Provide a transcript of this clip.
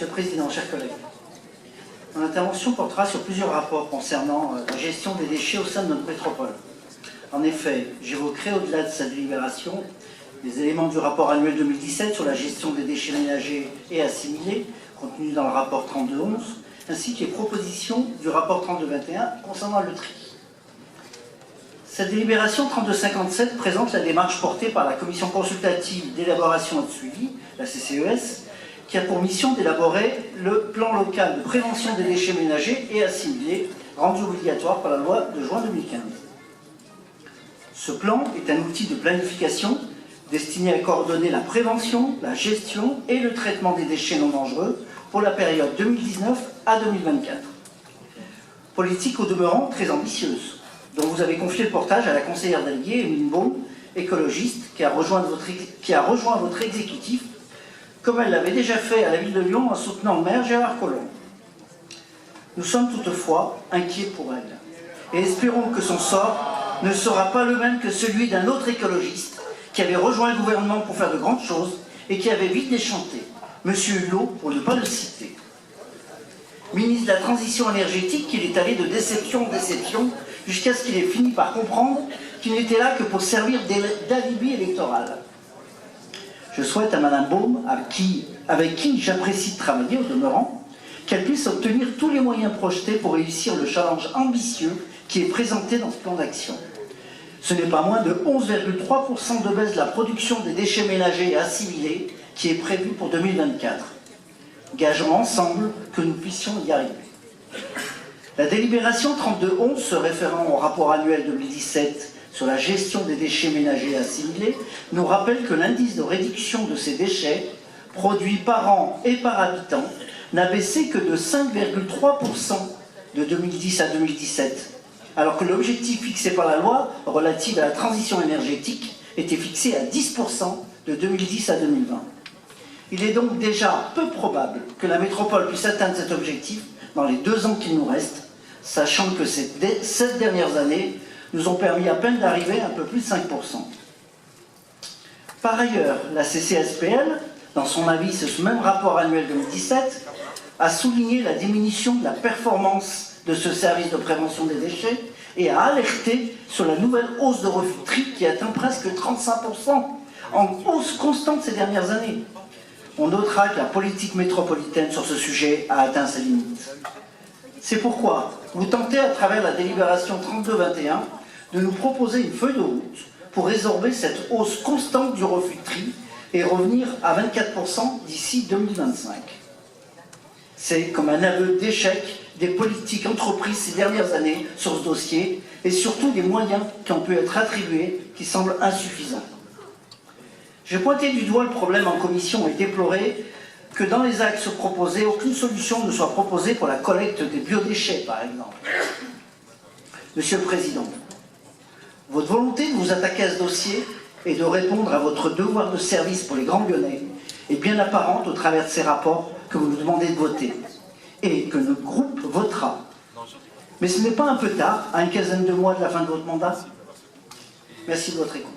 Monsieur le Président, chers collègues, mon intervention portera sur plusieurs rapports concernant la gestion des déchets au sein de notre métropole. En effet, j'évoquerai au-delà de sa délibération les éléments du rapport annuel 2017 sur la gestion des déchets ménagers et assimilés, contenu dans le rapport 3211, ainsi que les propositions du rapport 3221 concernant le tri. Cette délibération 3257 présente la démarche portée par la Commission consultative d'élaboration et de suivi, la CCES, qui a pour mission d'élaborer le plan local de prévention des déchets ménagers et assimilés, rendu obligatoire par la loi de juin 2015. Ce plan est un outil de planification destiné à coordonner la prévention, la gestion et le traitement des déchets non dangereux pour la période 2019 à 2024. Politique au demeurant très ambitieuse, dont vous avez confié le portage à la conseillère déléguée Émeline Beaume, écologiste, qui a rejoint votre exécutif, comme elle l'avait déjà fait à la ville de Lyon en soutenant le maire Gérard Collomb. Nous sommes toutefois inquiets pour elle, et espérons que son sort ne sera pas le même que celui d'un autre écologiste qui avait rejoint le gouvernement pour faire de grandes choses et qui avait vite déchanté, M. Hulot, pour ne pas le citer. Ministre de la Transition énergétique, il est allé de déception en déception jusqu'à ce qu'il ait fini par comprendre qu'il n'était là que pour servir d'alibi électoral. Je souhaite à Mme Beaume, avec qui j'apprécie de travailler au demeurant, qu'elle puisse obtenir tous les moyens projetés pour réussir le challenge ambitieux qui est présenté dans ce plan d'action. Ce n'est pas moins de 11,3% de baisse de la production des déchets ménagers et assimilés qui est prévu pour 2024. Gageons ensemble que nous puissions y arriver. La délibération 3211 se référant au rapport annuel 2017 sur la gestion des déchets ménagers et assimilés nous rappelle que l'indice de réduction de ces déchets, produits par an et par habitant, n'a baissé que de 5,3% de 2010 à 2017, alors que l'objectif fixé par la loi relative à la transition énergétique était fixé à 10% de 2010 à 2020. Il est donc déjà peu probable que la métropole puisse atteindre cet objectif dans les 2 ans qu'il nous reste, sachant que ces 7 dernières années nous ont permis à peine d'arriver à un peu plus de 5%. Par ailleurs, la CCSPL, dans son avis sur ce même rapport annuel 2017, a souligné la diminution de la performance de ce service de prévention des déchets et a alerté sur la nouvelle hausse de refus de tri qui atteint presque 35%, en hausse constante ces dernières années. On notera que la politique métropolitaine sur ce sujet a atteint ses limites. C'est pourquoi vous tentez, à travers la délibération 3221, de nous proposer une feuille de route pour résorber cette hausse constante du refus de tri et revenir à 24% d'ici 2025. C'est comme un aveu d'échec des politiques entreprises ces dernières années sur ce dossier et surtout des moyens qui ont pu être attribués qui semblent insuffisants. J'ai pointé du doigt le problème en commission et déploré que dans les axes proposés, aucune solution ne soit proposée pour la collecte des biodéchets, par exemple. Monsieur le Président, votre volonté de vous attaquer à ce dossier et de répondre à votre devoir de service pour les Grands Lyonnais est bien apparente au travers de ces rapports que vous nous demandez de voter et que notre groupe votera. Mais ce n'est pas un peu tard, à une quinzaine de mois de la fin de votre mandat. Merci de votre écoute.